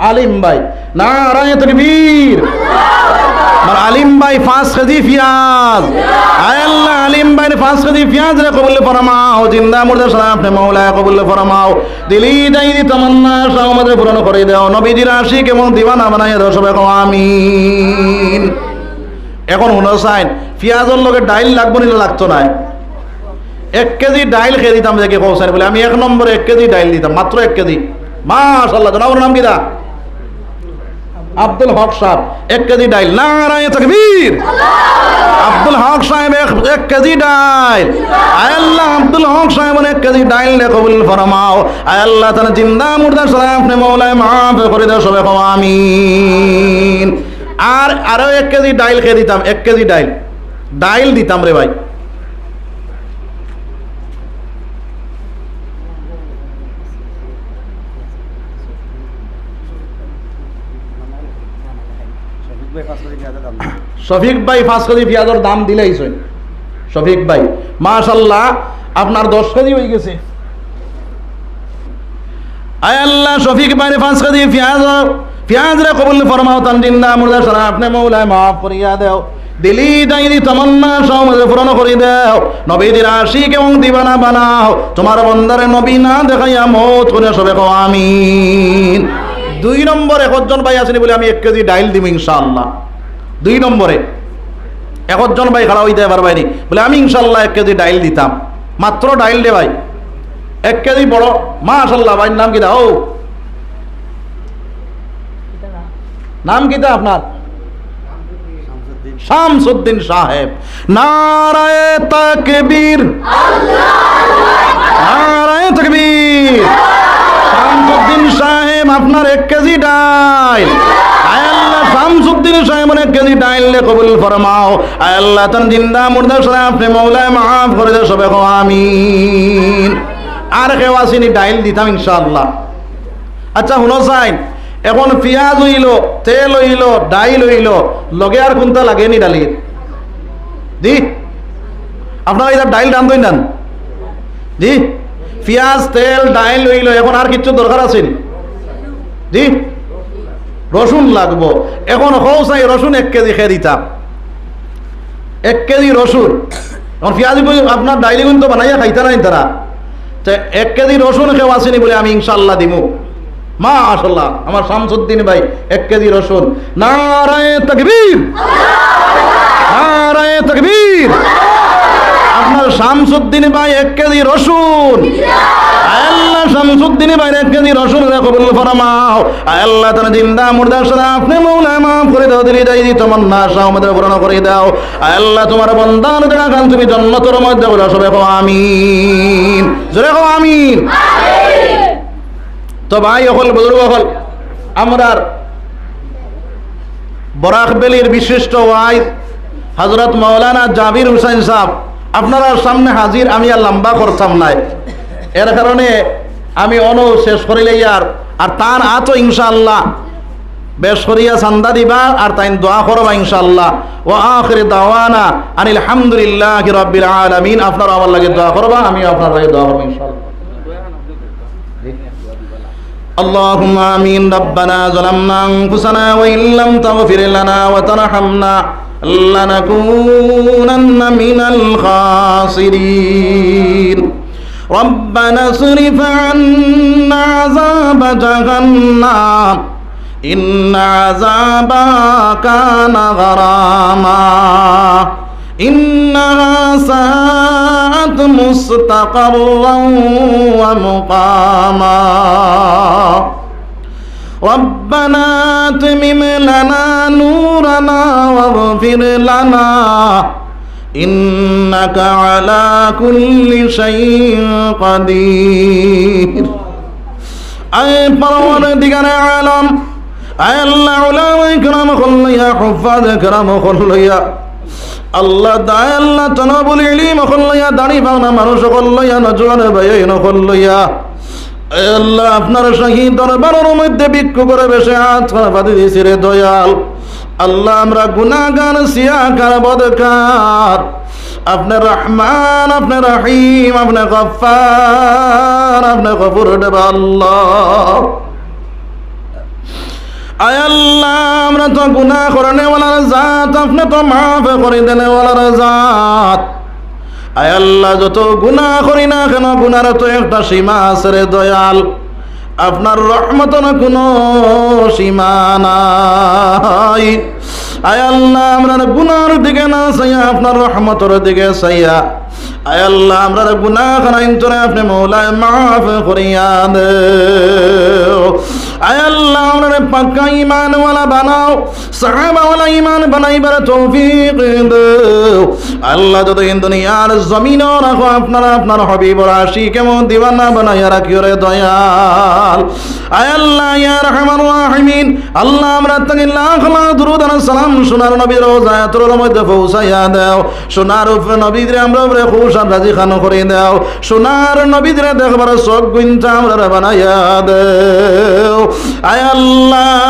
আলিম ভাই। নারায়ে তাকবীর। আর আলিম ভাই 5 কেজি পেঁয়াজ। আয় আল্লাহ, আলিম ভাই 5 কেজি পেঁয়াজ রে কবুল ফরমাও, জিন্দা মুর্দা সালাম আপনি মাওলা কবুল ফরমাও। দিলি দাইদি তামান্না সব আমাদের পূরণ করে দাও। নবীজির আশিক এবং দিওয়ানা বানাইয়া দাও সবাই কও আমিন। এখন হুনসাইন পেঁয়াজের লগে ডাইল লাগবো না লাগতো না? 1 কেজি ডাইল খেয়ে দিতাম দেখে কৌসাইন বলে আমি 1 নম্বরে 1 কেজি ডাইল দিতাম, মাত্র 1 কেজি। মাশাআল্লাহ। জনাবর নাম কিটা? আব্দুল হক সাহেব 1 কেজি ডাইল। নারায়ে তাকবীর। আব্দুল হক সাহেব 1 কেজি ডাইল। আয় আল্লাহ, আব্দুল হক সাহেব 1 কেজি ডাইল নে কবুল ফরমাও। আয় আল্লাহ, তাআলা জিন্দা মুর্দা সালাম আপনি মাওলায় মাফ করে দাও সবাই কও আমিন। আর আরো 1 কেজি ডাইল খেয়ে দিতাম, 1 কেজি ডাইল ডাইল দিতাম রে ভাই। শফিক ভাই 5 কেজি পেঁয়াজের দাম দিলেই সই। শফিক ভাই মাশাআল্লাহ, আপনার 10 কেজি হয়ে গেছে। আয় আল্লাহ, শফিক ভাই 5 কেজি পেঁয়াজ রে কবুল ফরমাও। তান জিন্দা মুর্দা সারা আপনি মাওলায় মাফ করিয়া দাও। দিলি দাইদি তামান্না সব পূরণ করে দাও। নবীদের আশিক এবং দিওয়ানা বানাও। তোমার বান্দারে নবী না দেখাইয়া মওত করে সবে কও আমিন। 2 নম্বরে একজন ভাই আসেনি বলে আমি 1 কেজি ডাইল দিব ইনশাআল্লাহ। 2 নম্বরে একজন ভাই খাড়া হইতে পারবাইনি বলে আমি ইনশাআল্লাহ 1 কেজি ডাইল দিতাম, মাত্র ডাইল দে ভাই 1 কেজি বড়। মাশাআল্লাহ। ভাই নাম কিটা? ও নাম কিটা আপনার? শামসুদ্দিন সাহেব। নারায়ে তাকবীর। নারায়ে তাকবীর। শামসুদ্দিন সাহেব আপনার 1 কেজি ডাইল। আয় আল্লাহ, শামসুদ্দিন সাহেব 1 কেজি ডাইল নে কবুল ফরমাও। আয় আল্লাহ, তান জিন্দা মুর্দা সালাম আপনি মাওলায় মাফ করে দাও সবাই কও আমিন। আর কেউ আসেনি ডাইল দিতাম ইনশাআল্লাহ। আচ্ছা হুনসাইন, এখন পেঁয়াজ হইল, তেল হইল, ডাইল হইল, লগে আর কোনটা লাগেনি ডালির? জি আপনারা এটা ডাইল রান্ধই নেন? জি পেঁয়াজ তেল ডাইল হইল, এখন আর কিছু দরকার আছে? জি রসুন লাগবো। এখন হৌসাই রসুন 1 কেজি খেয়ে দিতাম, 1 কেজি রসুন। এখন পেঁয়াজ আপনার ডাইলি কিন্তু বানাইয়া খাইতে নাই তারা। 1 কেজি রসুন কেউ আসেনি বলে আমি ইনশাআল্লাহ দিব। মাশাআল্লাহ, আমার শামসুদ্দিন ভাই 1 কেজি রসুন। নারায়ে তাকবীর। নারায়ে তাকবীর। আপনার শামসুদ্দিন ভাই 1 কেজি রসুন। আল্লাহ, শামসুদ্দিন ভাই 1 কেজি রসুন কবুল ফরমাও। আল্লাহ, তাআলা জিন্দা মুর্দা সারা আপনি মাওলায় মাফ করে দাও। দিলি দাইদি তামান্না সব আমাদের পূরণ করে দাও। আল্লাহ, তোমার বান্দার দেখা খান তুমি জান্নাতের মধ্যে বলো সবাই কও আমিন। জোরে কও আমিন। তো ভাই হল বুজুর্গ হল, আমরার বরাকবেলির বিশিষ্ট ওয়াইজ হযরত মাওলানা জাবির হুসাইন সাহেব আপনারা সামনে হাজির। আমি আর লম্বা করতাম নাই, এর কারণে আমি শেষ করিলে আর তার আতো ইনশাআল্লাহ বেশ করিয়া চান্দা দিবা আর তাই দোয়া করবা ইনশাআল্লাহ। ওয়া আখির দাওয়ানা আনিল হামদুলিল্লাহি রাব্বিল আলামিন। আপনারা আমার লাগে দোয়া করবা, আমি আপনার লাগে দোয়া করব ইনশাআল্লাহ। اللهم آمين. ربنا ظلمنا أنفسنا وإن لم تغفر لنا وترحمنا لنكونن من الخاسرين. ربنا اصرف عنا عذاب جهنم إن عذابها كان غراما إنها ساءت مستقرا ومقاما ربنا أتمم لنا نورنا واغفر لنا إنك على كل شيء قدير أي پروردگار عالم أي الله علماء کرام خلیا حفاظ کرام خلیا আল্লাহ দায় আল্লাহ তনবুল ইলম খল্লাইয়া দাড়ি পাওনা মানুষ খল্লাইয়া নজওয়ান ভাইয়েন খল্লাইয়া আল্লাহ আপনার শাহী দরবারের মধ্যে ভিক্ষু করে বসে হাত পাতি দিয়েছি রে দয়াল আল্লাহ আমরা গুনাহগার সিয়াকার বদকার আপনি রহমান আপনি রহিম আপনি গফফার আপনি গফুর দেবা আল্লাহ আয় আল্লাহ আমরা তো গুনাহ করনে ওয়ালার জাত আপনি তো মাফ করে দেনে ওয়ালার জাত আয় আল্লাহ যত গুনাহ করি না কেন গুনার তো একটা সীমা আছে রে দয়াল আপনার রহমতের কোনো সীমা নাই আয় আল্লাহ আমরা গুনার দিকে না চাইয়া আপনার রহমতের দিকে চাইয়া আয় আল্লাহ আমরা গুনাহ করাইন তোরে আপনি মওলা মাফ করিয়া দেও আয় আল্লাহ আমরা পাক্কা ঈমান ওয়ালা বানাও সাহাবা ওয়ালা ঈমান বানাইবার তৌফিক দাও আল্লাহ যতদিন দুনিয়ার জমিন রাখো আপনারা আপনার হাবিবর আশিক এবং দিওয়ানা বানাইয়া রাখিও রে দয়াল আয় আল্লাহ ইয়া রহমান রাহিমিন আল্লাহ আমরা তাকে লাখ লাখ দুরূদ আর সালাম সোনার নবীর রওজাতুল মধ্যে পৌঁছাইয়া দাও সোনার উপরে নবীদের আমরা উপরে খুশ আর রাজি খান করে দাও সোনার নবীদের দেখবার সব গুণটা আমরা বানাইয়া দাও আয় আল্লাহ